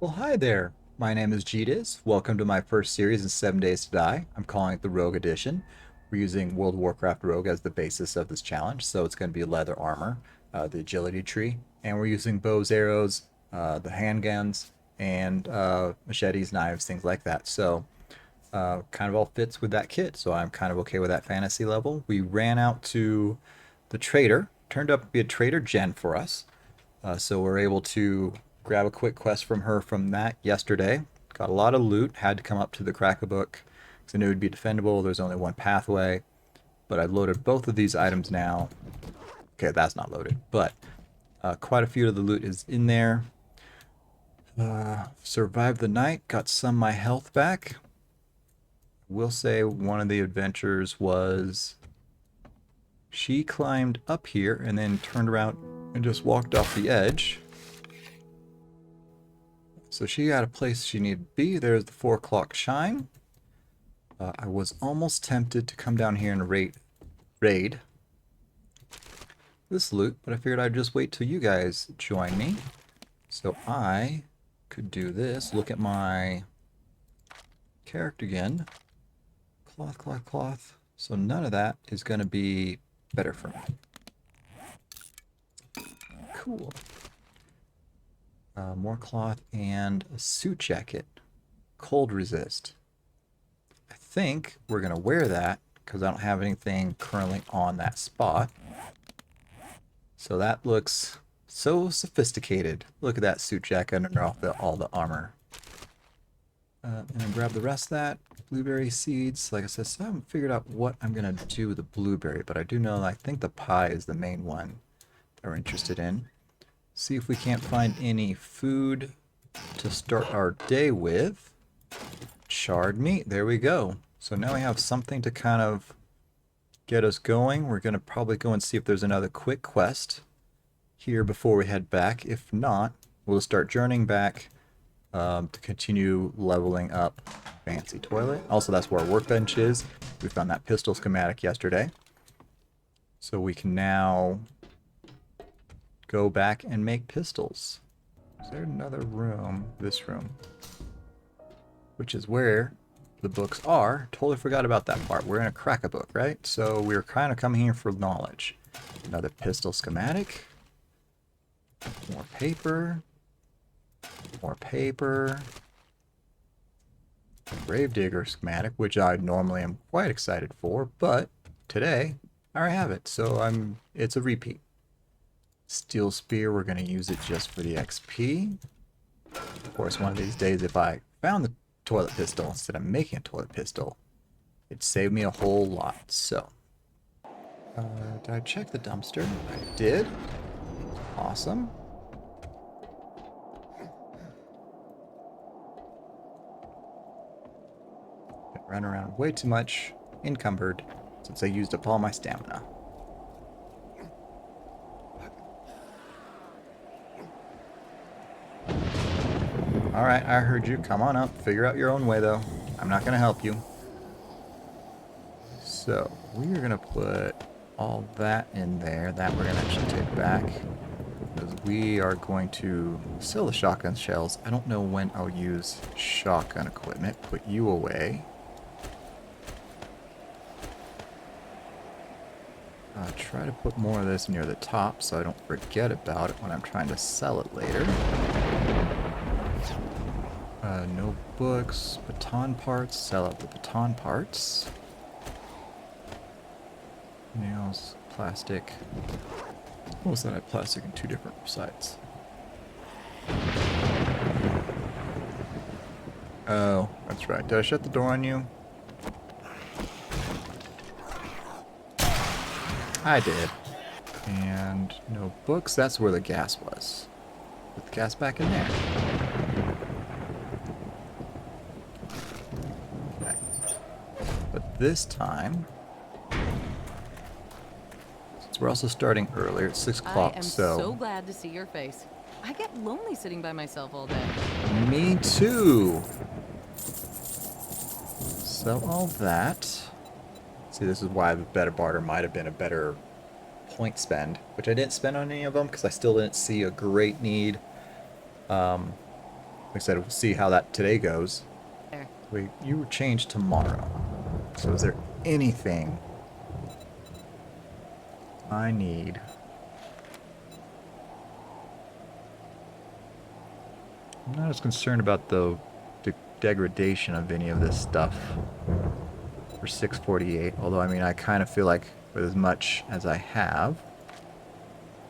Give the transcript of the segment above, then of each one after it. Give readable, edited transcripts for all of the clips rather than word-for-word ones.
Well, hi there. My name is Jeetis. Welcome to my first series in 7 Days to Die. I'm calling it the Rogue Edition. We're using World of Warcraft Rogue as the basis of this challenge, so it's going to be leather armor, the agility tree, and we're using bows, arrows, the handguns, and machetes, knives, things like that. So, kind of all fits with that kit, so I'm kind of okay with that fantasy level. We ran out to the trader, turned up to be a trader gen for us. So we're able to grab a quick quest from her from that yesterday. Got a lot of loot. Had to come up to the Crack-a-Book because I knew it would be defendable. There's only one pathway. But I've loaded both of these items now. Okay, that's not loaded. But quite a few of the loot is in there. Survived the night. Got some of my health back. Will say one of the adventures was she climbed up here and then turned around and just walked off the edge. So she got a place she needed to be. There's the 4 o'clock chime. I was almost tempted to come down here and raid this loot, but I figured I'd just wait till you guys join me. So I could do this. Look at my character again. Cloth, cloth, cloth. So none of that is going to be better for me. Cool. More cloth and a suit jacket. Cold resist. I think we're going to wear that because I don't have anything currently on that spot. So that looks so sophisticated. Look at that suit jacket under all the armor. And then grab the rest of that. Blueberry seeds. Like I said, so I haven't figured out what I'm going to do with the blueberry, but I do know I think the pie is the main one that we're interested in. See if we can't find any food to start our day with. Charred meat. There we go. So now we have something to kind of get us going. We're going to probably go and see if there's another quick quest here before we head back. If not, we'll start journeying back to continue leveling up fancy toilet. Also, that's where our workbench is. We found that pistol schematic yesterday. So we can now go back and make pistols. Is there another room? This room. Which is where the books are. Totally forgot about that part. We're in a Crack-a-Book, right? So we're kind of coming here for knowledge. Another pistol schematic. More paper. More paper. Gravedigger schematic, which I normally am quite excited for, but today I already have it, so it's a repeat. Steel spear, we're going to use it just for the XP. Of course, one of these days, if I found the toilet pistol instead of making a toilet pistol, it'd save me a whole lot. So, did I check the dumpster? I did. Awesome. Run around way too much, encumbered, since I used up all my stamina. Alright, I heard you. Come on up. Figure out your own way, though. I'm not going to help you. So, we are going to put all that in there. That we're going to actually take back. Because we are going to sell the shotgun shells. I don't know when I'll use shotgun equipment. Put you away. Try to put more of this near the top so I don't forget about it when I'm trying to sell it later. No books, baton parts, sell out the baton parts. Nails, plastic. What was that? I had plastic in 2 different sites. Oh, that's right. Did I shut the door on you? I did. And no books. That's where the gas was. Put the gas back in there. Okay. But this time, since we're also starting earlier, it's 6 o'clock, I am so... so glad to see your face. I get lonely sitting by myself all day. Me too. Sell all that. See, this is why the better barter might have been a better point spend, which I didn't spend on any of them because I still didn't see a great need. I said, we'll see how that today goes. There. Wait, you were changed tomorrow. So is there anything I need? I'm not as concerned about the degradation of any of this stuff for 648. Although, I mean, I kind of feel like with as much as I have,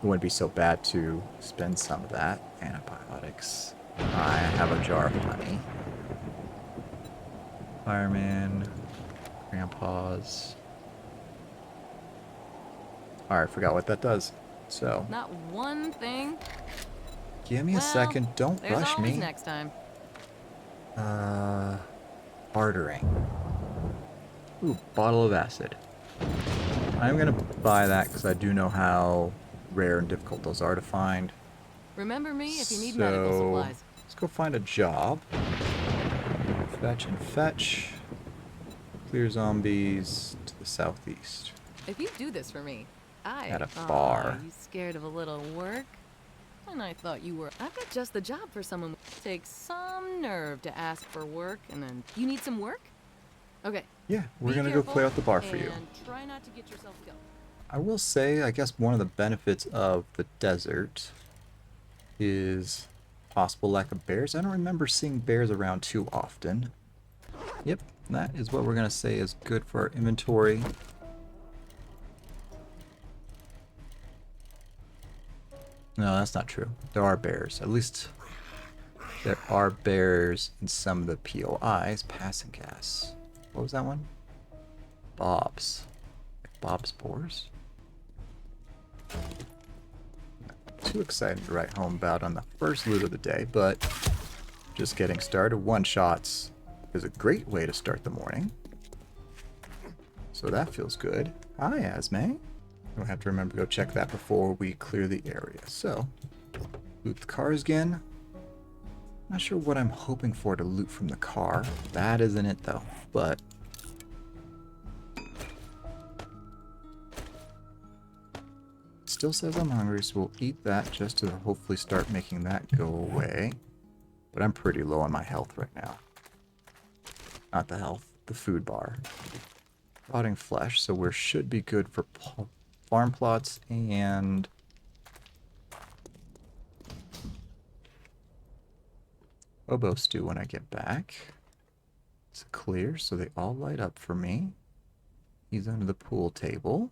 it wouldn't be so bad to spend some of that. Antibiotics. I have a jar of honey. Fireman. Grandpa's. Alright, I forgot what that does. So, Not one thing. give me a Well, second. Don't there's rush always me. next time. Bartering. Ooh, bottle of acid. I'm gonna buy that because I do know how rare and difficult those are to find. Remember me if you need medical So, supplies. let's go find a job. Fetch and fetch. Clear zombies to the southeast. If you do this for me, At a Aw, bar. you scared of a little work? And I thought you were. I've got just the job for someone who takes some nerve to ask for work, and then you need some work. Okay. Yeah, we're Be gonna go careful clear out the bar for you. And try not to get yourself killed. I will say, I guess one of the benefits of the desert is possible lack of bears. I don't remember seeing bears around too often. Yep, that is what we're gonna say is good for our inventory. No, that's not true. There are bears. At least there are bears in some of the POIs. Passing gas. What was that one? Bob's. Bob's boars? Not too excited to write home about on the first loot of the day, but just getting started. One shots is a great way to start the morning. So that feels good. Hi, Asme. We'll have to remember to go check that before we clear the area. So, loot the cars again. Not sure what I'm hoping for to loot from the car. That isn't it though, but still says I'm hungry, so we'll eat that just to hopefully start making that go away. But I'm pretty low on my health right now. Not the health, the food bar. Rotting flesh, so we should be good for farm plots and oboe stew when I get back. It's clear, so they all light up for me. He's under the pool table.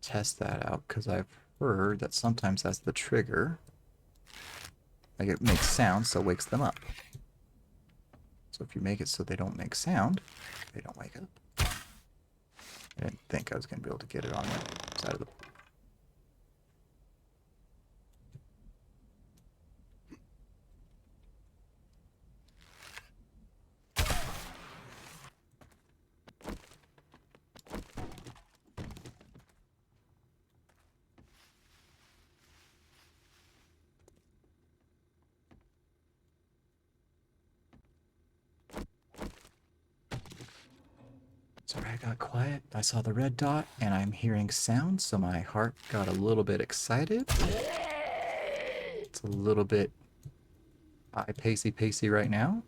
Test that out because I've heard that sometimes that's the trigger. Like it makes sound, so it wakes them up. So if you make it so they don't make sound, they don't wake up. I didn't think I was going to be able to get it on the side of the... Sorry, I got quiet. I saw the red dot, and I'm hearing sound, so my heart got a little bit excited. It's a little bit pacey right now.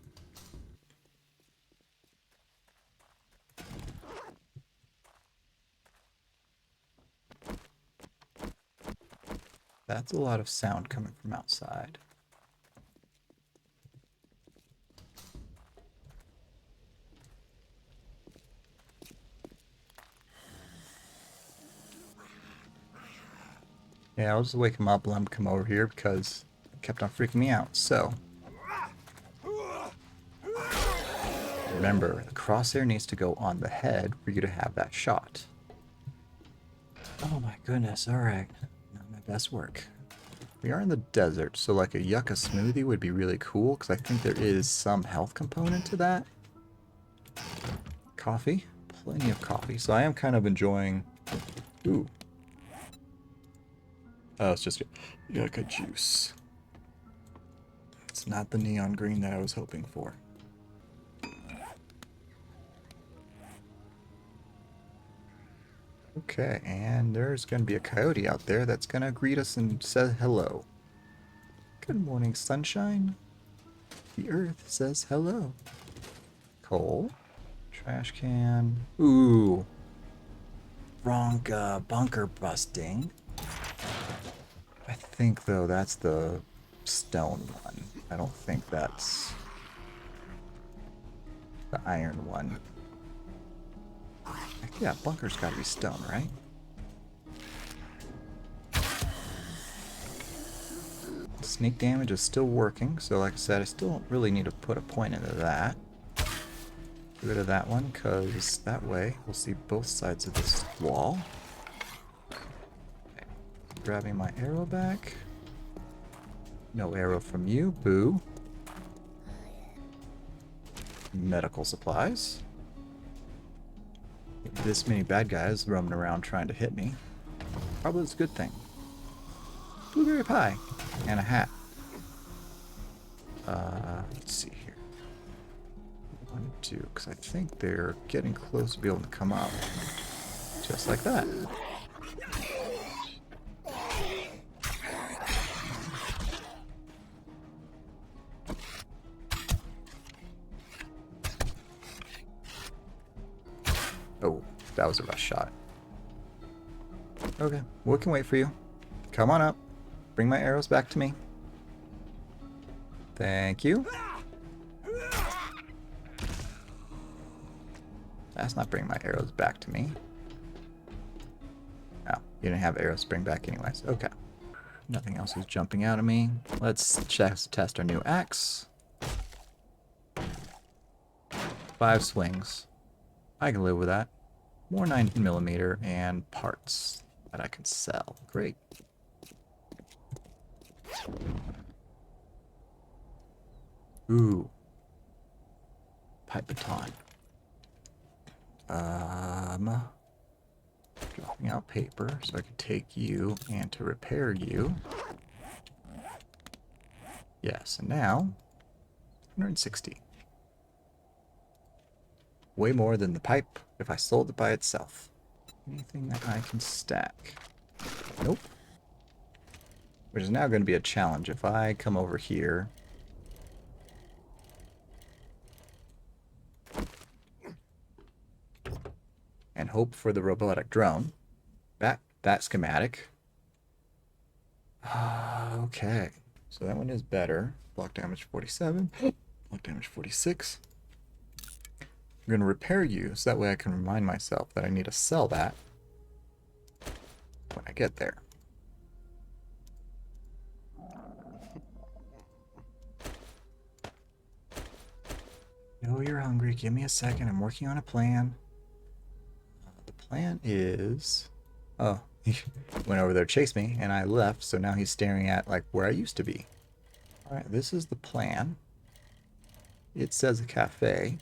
That's a lot of sound coming from outside. Yeah, I'll just wake him up, let him come over here because it kept on freaking me out. So, remember, the crosshair needs to go on the head for you to have that shot. Oh my goodness, alright. Not my best work. We are in the desert, so like a yucca smoothie would be really cool because I think there is some health component to that. Coffee. Plenty of coffee. So I am kind of enjoying... Ooh. Oh, it's just yucca juice. It's not the neon green that I was hoping for. Okay, and there's going to be a coyote out there that's going to greet us and say hello. Good morning, sunshine. The earth says hello. Coal. Trash can. Ooh. Wrong bunker busting. I think, though, that's the stone one. I don't think that's the iron one. Yeah, bunker's gotta be stone, right? Sneak damage is still working, so like I said, I still don't really need to put a point into that. Get rid of that one, because that way we'll see both sides of this wall. Okay. Grabbing my arrow back. No arrow from you, boo. Medical supplies. This many bad guys roaming around trying to hit me. Probably is a good thing. Blueberry pie. And a hat. Let's see here. 1, 2, because I think they're getting close to be able to come up. Just like that. Oh, that was a rush shot. Okay, we can wait for you. Come on up. Bring my arrows back to me. Thank you. That's not bringing my arrows back to me. Oh, you didn't have arrows to bring back anyways. Okay. Nothing else is jumping out at me. Let's test our new axe. 5 swings. I can live with that. More 9mm and parts that I can sell. Great. Ooh. Pipe baton. Dropping out paper so I can take you and to repair you. Yes, and now 160. Way more than the pipe if I sold it by itself. Anything that I can stack? Nope. Which is now going to be a challenge. If I come over here and hope for the robotic drone. That schematic. Okay. So that one is better. Block damage 47. Block damage 46. I'm going to repair you so that way I can remind myself that I need to sell that when I get there. No, you're hungry. Give me a second. I'm working on a plan. The plan is... Oh, he went over there to chase me, and I left, so now he's staring at, like, where I used to be. Alright, this is the plan. It says a cafe.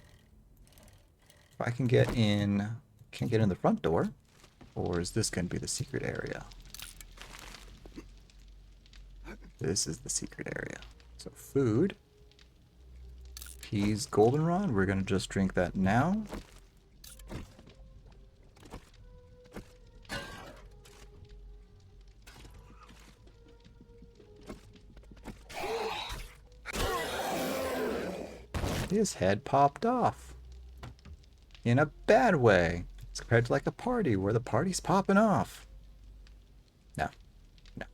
If I can get in... Can't get in the front door. Or is this going to be the secret area? This is the secret area. So food. Peas goldenrod. We're going to just drink that now. His head popped off. In a bad way. It's compared to like a party where the party's popping off. No. No.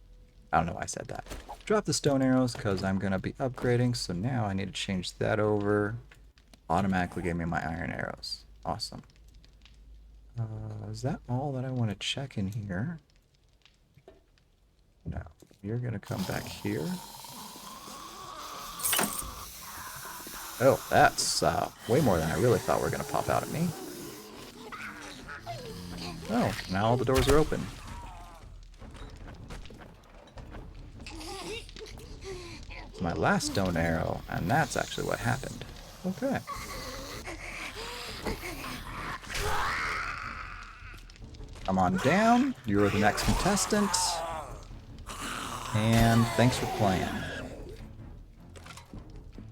I don't know why I said that. Drop the stone arrows because I'm going to be upgrading. So now I need to change that over. Automatically gave me my iron arrows. Awesome. Is that all that I want to check in here? No. You're going to come back here. Oh, that's way more than I really thought were going to pop out at me. Oh, now all the doors are open. It's my last stone arrow, and that's actually what happened. Okay. Come on down. You're the next contestant. And thanks for playing.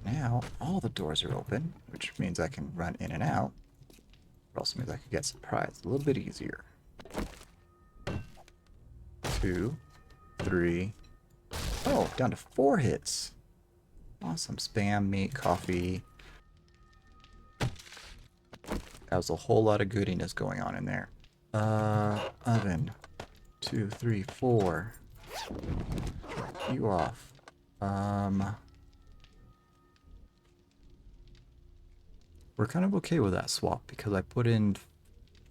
Now, all the doors are open, which means I can run in and out. It also means I can get surprised a little bit easier. 2, 3. Oh, down to 4 hits. Awesome. Spam, meat, coffee. That was a whole lot of goodiness going on in there. Oven. 2, 3, 4. You off. We're kind of okay with that swap because I put in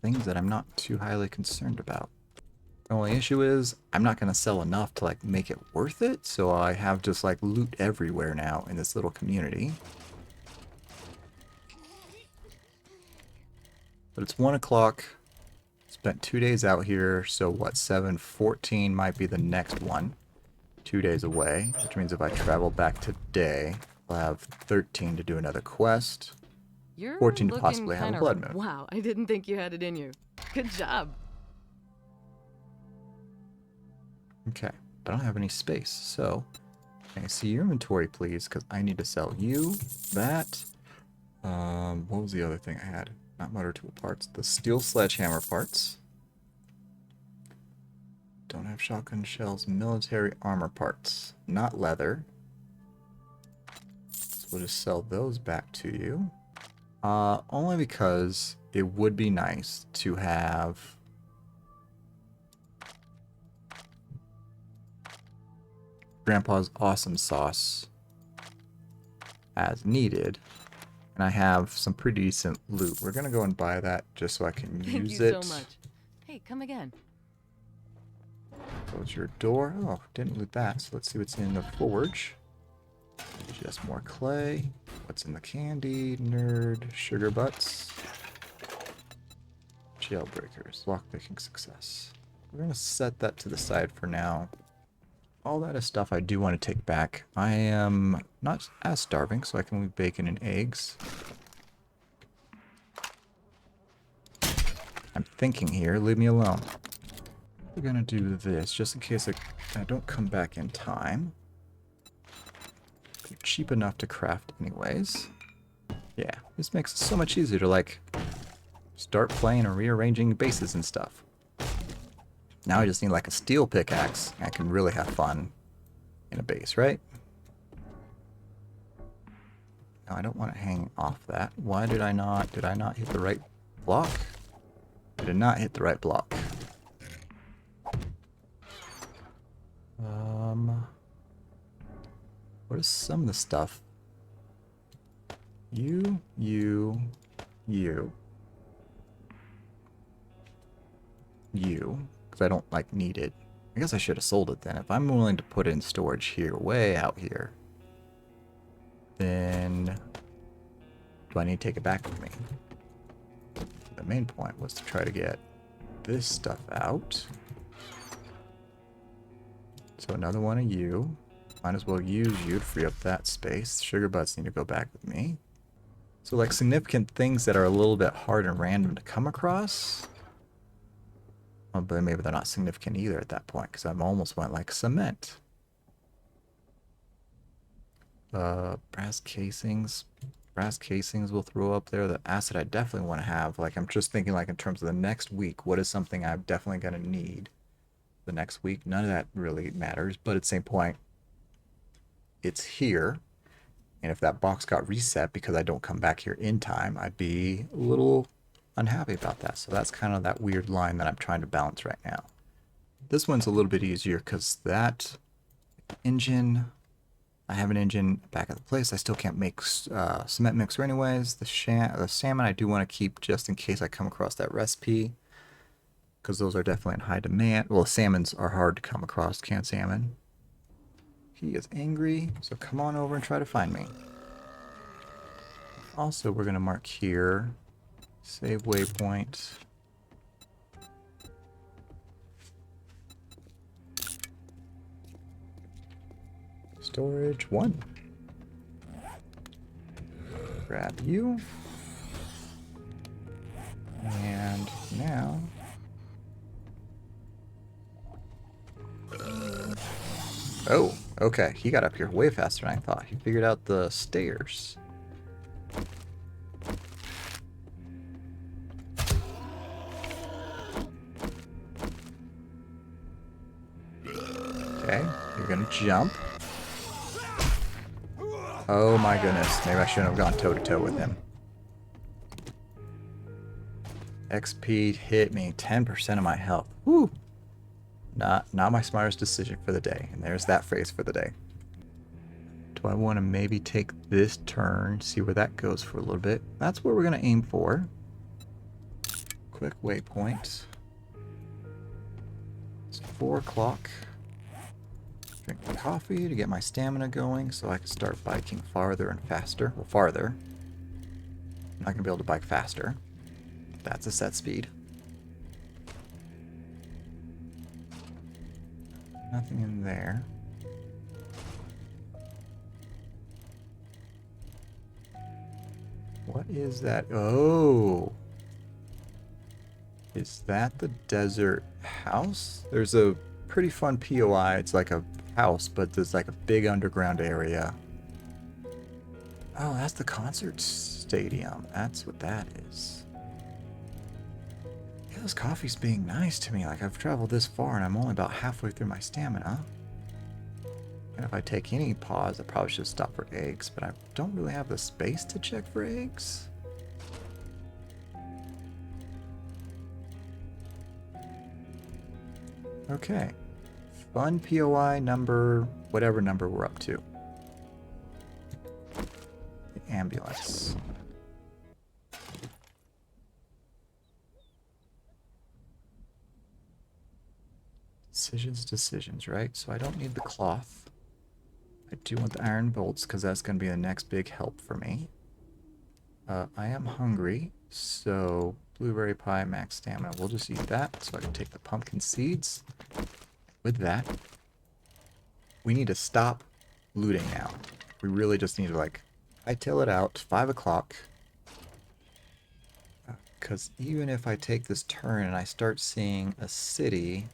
things that I'm not too highly concerned about. The only issue is I'm not going to sell enough to like make it worth it, so I have just like loot everywhere now in this little community. But it's 1 o'clock. Spent 2 days out here, so what, 7:14 might be the next one. 2 days away, which means if I travel back today, I'll have 13 to do another quest. You're 14 to looking possibly have a kinda blood moon. Wow, I didn't think you had it in you. Good job. Okay, but I don't have any space, so can I see your inventory, please? Because I need to sell you that. What was the other thing I had? Not motor tool parts. The steel sledgehammer parts. Don't have shotgun shells. Military armor parts. Not leather. So we'll just sell those back to you. Only because it would be nice to have Grandpa's awesome sauce as needed. And I have some pretty decent loot. We're gonna go and buy that just so I can Thank use you it. so much. Hey, come again. Close your door. Oh, didn't loot that. So let's see what's in the forge. Just more clay. What's in the candy? Nerd. Sugar butts. Jailbreakers. Lockpicking success. We're gonna set that to the side for now. All that is stuff I do want to take back. I am not as starving, so I can leave bacon and eggs. I'm thinking here. Leave me alone. We're gonna do this just in case I don't come back in time. They're cheap enough to craft anyways. Yeah, this makes it so much easier to like start playing and rearranging bases and stuff. Now I just need like a steel pickaxe. I can really have fun in a base, right? No, I don't want it hanging off that. Why did I not hit the right block? I did not hit the right block. What is some of the stuff? You. Because I don't like need it. I guess I should have sold it then. If I'm willing to put it in storage here, way out here, then do I need to take it back with me? The main point was to try to get this stuff out. So another one of you. Might as well use you to free up that space. Sugar butts need to go back with me. So like significant things that are a little bit hard and random to come across. Well, but maybe they're not significant either at that point, because I almost went like cement. Brass casings. Brass casings will throw up there. The acid I definitely want to have. Like I'm just thinking like in terms of the next week, what is something I'm definitely going to need the next week? None of that really matters, but at the same point, it's here. And if that box got reset because I don't come back here in time, I'd be a little unhappy about that. So that's kind of that weird line that I'm trying to balance right now. This one's a little bit easier because that engine, I have an engine back at the place. I still can't make cement mixer anyways. The salmon I do want to keep just in case I come across that recipe, because those are definitely in high demand. Well, salmons are hard to come across, canned salmon. He is angry, so come on over and try to find me. Also, we're going to mark here, save waypoint. Storage 1. Grab you. And now... Oh, okay. He got up here way faster than I thought. He figured out the stairs. jump. Oh my goodness. Maybe I shouldn't have gone toe-to-toe with him. XP hit me 10% of my health. Woo! Not my smartest decision for the day. And there's that phrase for the day. Do I want to maybe take this turn, see where that goes for a little bit? That's what we're going to aim for. Quick waypoint. It's 4 o'clock. Drink my coffee to get my stamina going so I can start biking farther and faster. Well, farther. I'm not going to be able to bike faster. That's a set speed. Nothing in there. What is that? Oh! Is that the desert house? There's a pretty fun POI. It's like a house, but there's like a big underground area. Oh, that's the concert stadium. That's what that is. Yeah, this coffee's being nice to me. Like, I've traveled this far and I'm only about halfway through my stamina. And if I take any pause, I probably should stop for eggs, but I don't really have the space to check for eggs. Okay. Fun POI number, whatever number we're up to. The ambulance. Decisions, right? So I don't need the cloth. I do want the iron bolts because that's going to be the next big help for me. I am hungry, so blueberry pie, max stamina. We'll just eat that so I can take the pumpkin seeds. With that, we need to stop looting now. We really just need to, like, hightail it out. 5 o'clock. Because even if I take this turn and I start seeing a city,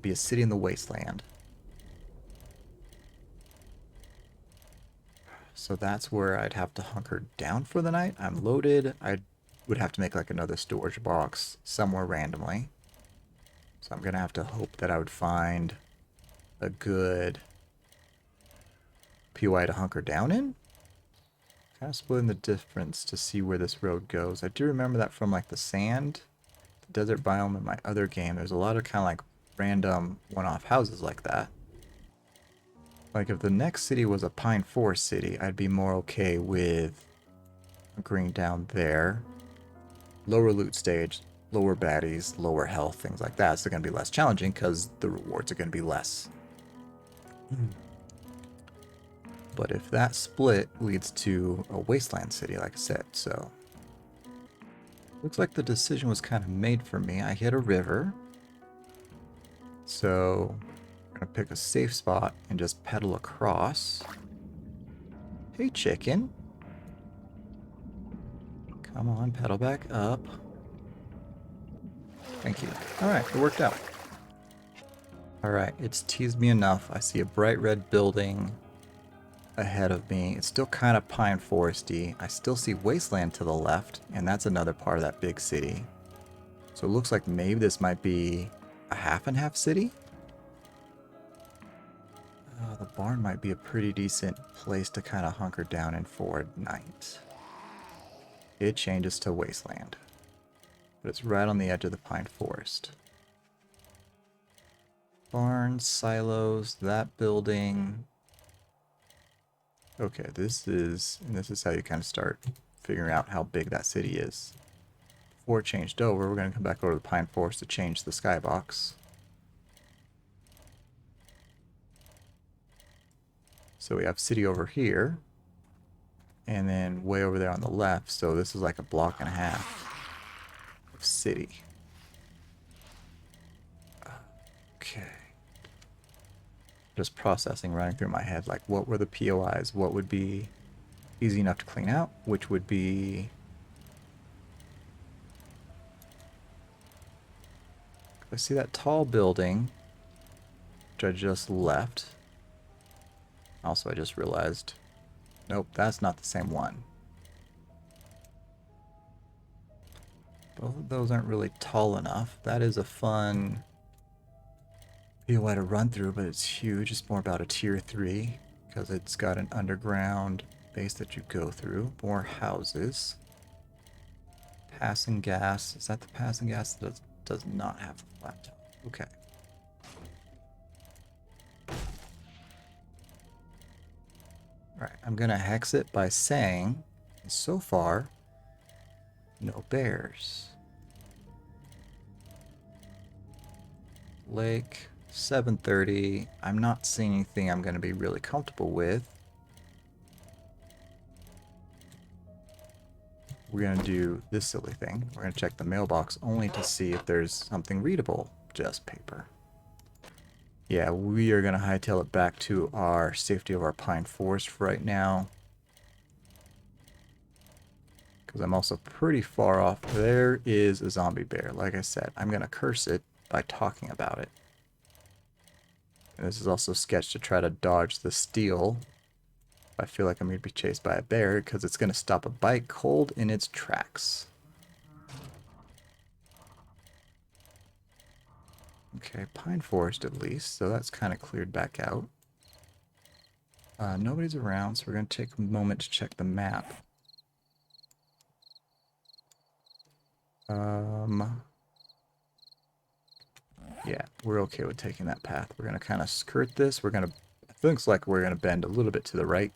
be a city in the wasteland. So that's where I'd have to hunker down for the night. I'm loaded. I would have to make like another storage box somewhere randomly. So I'm going to have to hope that I would find a good POI to hunker down in. Kind of splitting the difference to see where this road goes. I do remember that from like the sand, the desert biome in my other game. There's a lot of kind of like random one-off houses like that. Like, if the next city was a pine forest city, I'd be more okay with hunkering down there. Lower loot stage, lower baddies, lower health, things like that. So they're going to be less challenging because the rewards are going to be less. But if that split leads to a wasteland city, like I said, so... Looks like the decision was kind of made for me. I hit a river. So... I'm gonna pick a safe spot and just pedal across. Hey, chicken. Come on, pedal back up. Thank you. Alright, it worked out. Alright, it's teased me enough. I see a bright red building ahead of me. It's still kind of pine foresty. I still see wasteland to the left, and that's another part of that big city. So it looks like maybe this might be a half and half city. The barn might be a pretty decent place to kind of hunker down in for at night. It changes to wasteland, but it's right on the edge of the pine forest. Barns, silos, that building. Okay, this is how you kind of start figuring out how big that city is. Before it changed over, we're going to come back over to the pine forest to change the skybox. So we have city over here, and then way over there on the left, so this is like a block and a half of city. Okay. Just processing, running through my head, like what were the POIs, what would be easy enough to clean out, which would be... I see that tall building, which I just left. Also, I just realized, nope, that's not the same one. Both of those aren't really tall enough. That is a fun Be a way to run through, but it's huge. It's more about a tier 3 because it's got an underground base that you go through. More houses. Passing gas. Is that the passing gas? That does not have a laptop. Okay. Alright, I'm gonna hex it by saying, so far, no bears. Lake, 7:30. I'm not seeing anything I'm gonna be really comfortable with. We're gonna do this silly thing. We're gonna check the mailbox only to see if there's something readable. Just paper. Yeah, we are gonna hightail it back to our safety of our pine forest for right now. Because I'm also pretty far off. There is a zombie bear. Like I said, I'm gonna curse it by talking about it. And this is also sketch to try to dodge the steel. I feel like I'm going to be chased by a bear because it's going to stop a bike cold in its tracks. Okay, pine forest at least, so that's kind of cleared back out. Nobody's around, so we're going to take a moment to check the map. Yeah, we're okay with taking that path. We're going to kind of skirt this. We're going to, it looks like we're going to bend a little bit to the right.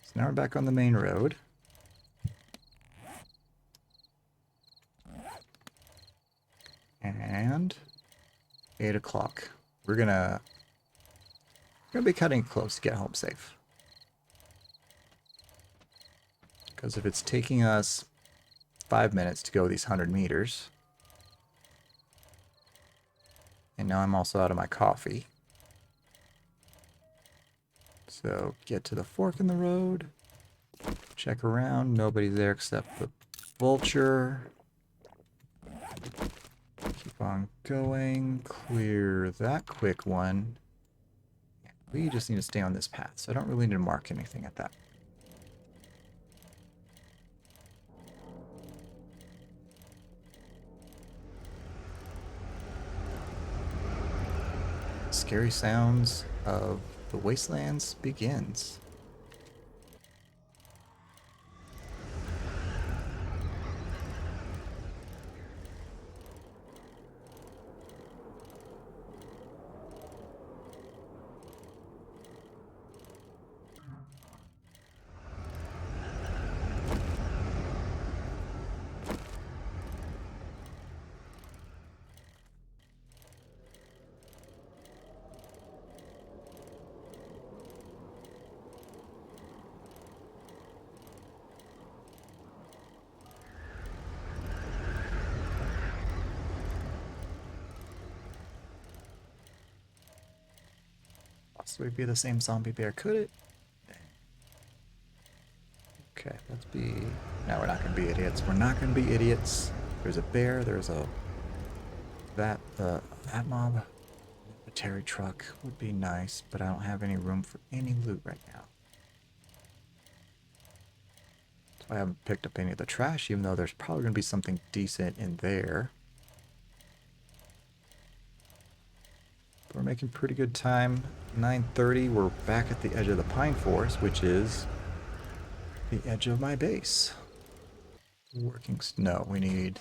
So now we're back on the main road. And 8 o'clock. We're gonna be cutting close to get home safe. Because if it's taking us 5 minutes to go these 100 meters, and now I'm also out of my coffee. So get to the fork in the road, check around, nobody's there except the vulture. Keep on going, clear that quick one. We just need to stay on this path, so I don't really need to mark anything at that. Scary sounds of the wastelands begins. Possibly be the same zombie bear, could it? Okay, let's be... No, we're not going to be idiots. We're not going to be idiots. There's a bear, there's a... That mob. A Terry truck would be nice, but I don't have any room for any loot right now. So I haven't picked up any of the trash, even though there's probably going to be something decent in there. But we're making pretty good time. 9:30, we're back at the edge of the pine forest, which is the edge of my base. Working... No, we need...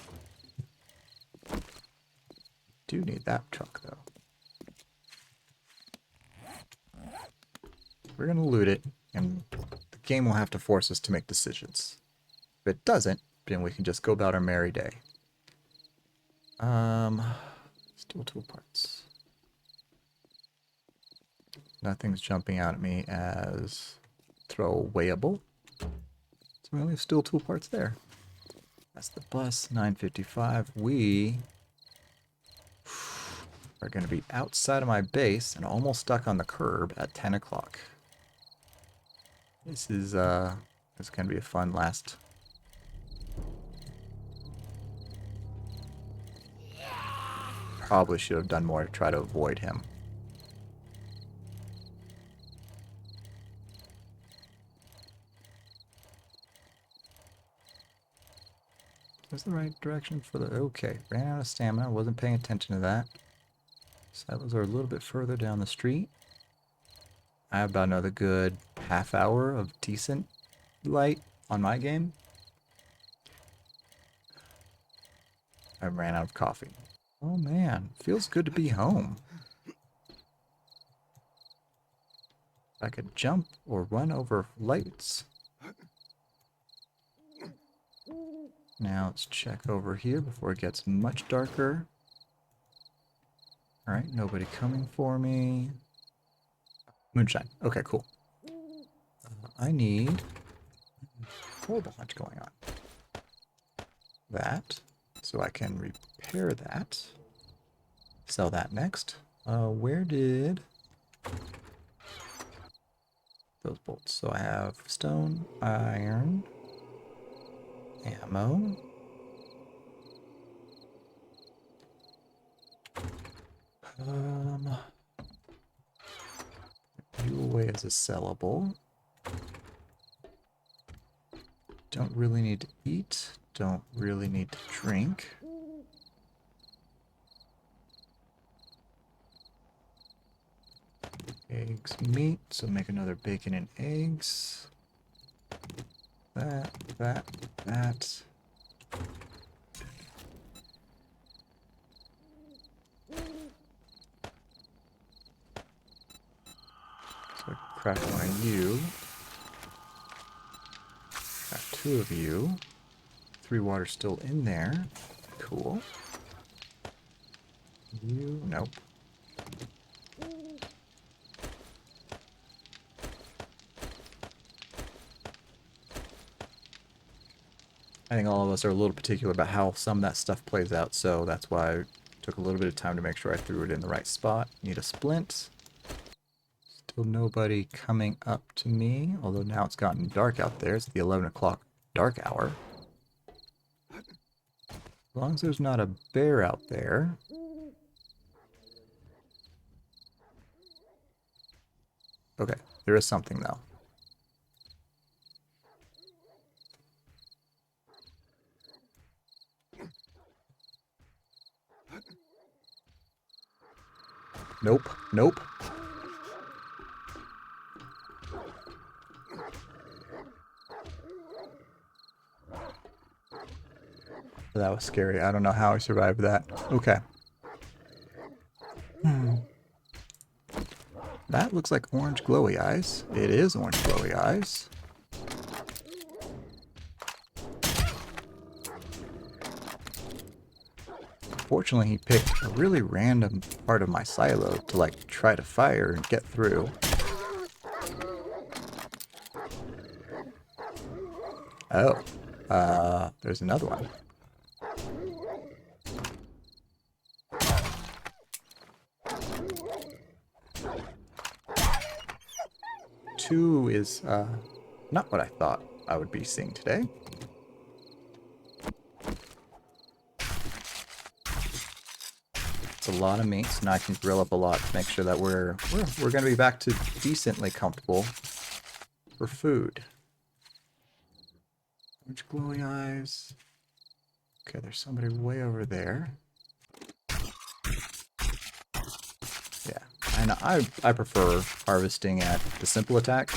Do need that truck, though. We're going to loot it, and the game will have to force us to make decisions. If it doesn't, then we can just go about our merry day. Steel tool parts. Nothing's jumping out at me as throwawayable. So we only have steel tool parts there. That's the bus, 9:55. We are going to be outside of my base and almost stuck on the curb at 10 o'clock. This is going to be a fun last. Probably should have done more to try to avoid him. Is the right direction for the... Okay, ran out of stamina. Wasn't paying attention to that. So That was a little bit further down the street. I have about another good half hour of decent light on my game. I ran out of coffee. Oh man, feels good to be home. I could jump or run over lights. Now let's check over here before it gets much darker. Alright, nobody coming for me. Moonshine. Okay, cool. I need a whole bunch going on. That, so I can repair that. Sell that next. Where did those bolts? So I have stone, iron, ammo. You away as a sellable. Don't really need to eat. Don't really need to drink. Eggs, meat. So make another bacon and eggs. That. So craft one of you. Got 2 of you. 3 water still in there. Cool. You, nope. I think all of us are a little particular about how some of that stuff plays out, so that's why I took a little bit of time to make sure I threw it in the right spot. Need a splint. Still nobody coming up to me, although now it's gotten dark out there. It's the 11 o'clock dark hour. As long as there's not a bear out there. Okay, there is something though. Nope, nope. That was scary. I don't know how I survived that. Okay. That looks like orange glowy eyes. It is orange glowy eyes. Fortunately, he picked a really random part of my silo to like try to fire and get through. Oh, there's another one. Two is not what I thought I would be seeing today. It's a lot of meat, so now I can grill up a lot to make sure that we're going to be back to decently comfortable for food. Orange glowy eyes. Okay, there's somebody way over there. Yeah, and I prefer harvesting at the simple attack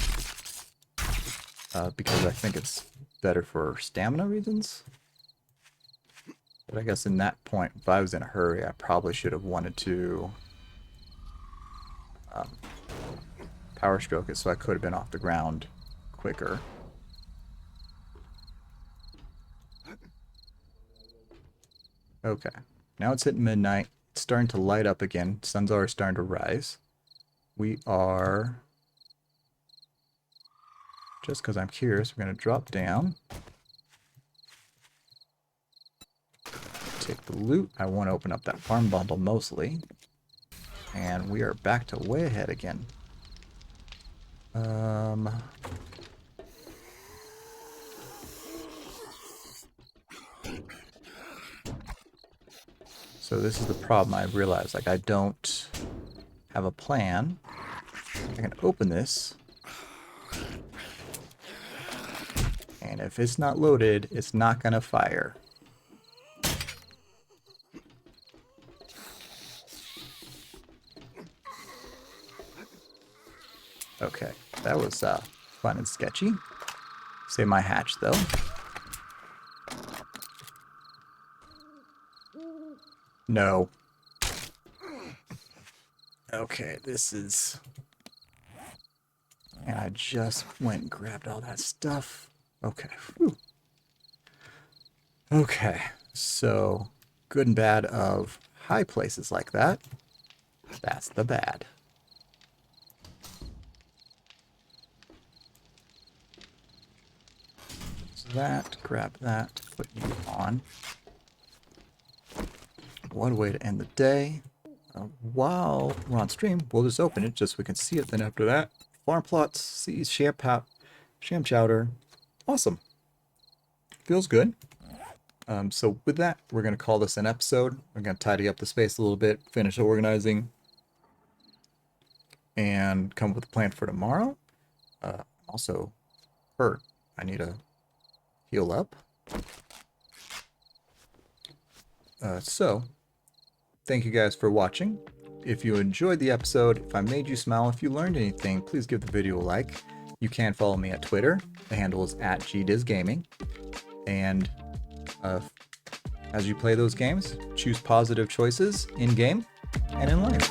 because I think it's better for stamina reasons. But I guess in that point, if I was in a hurry, I probably should have wanted to power stroke it so I could have been off the ground quicker. Okay, now it's hitting midnight. It's starting to light up again. Sun's already starting to rise. We are, just because I'm curious, we're going to drop down. Take the loot. I want to open up that farm bundle mostly. And we are back to way ahead again. So this is the problem I've realized. Like, I don't have a plan. I can open this. And if it's not loaded, it's not going to fire. Okay, that was fun and sketchy. Save my hatch though. No. Okay, this is... And I just went and grabbed all that stuff. Okay. Whew. Okay, so good and bad of high places like that. That's the bad. So that, grab that, put you on. What a way to end the day. While we're on stream, we'll just open it just so we can see it. Then after that, farm plots, seeds, sham chowder. Awesome. Feels good. So with that, we're going to call this an episode. We're going to tidy up the space a little bit, finish organizing, and come up with a plan for tomorrow. Also, hurt. I need to heal up. So, thank you guys for watching. If you enjoyed the episode, if I made you smile, if you learned anything, please give the video a like. You can follow me at Twitter. The handle is @GDizGaming. And as you play those games, choose positive choices in game and in life.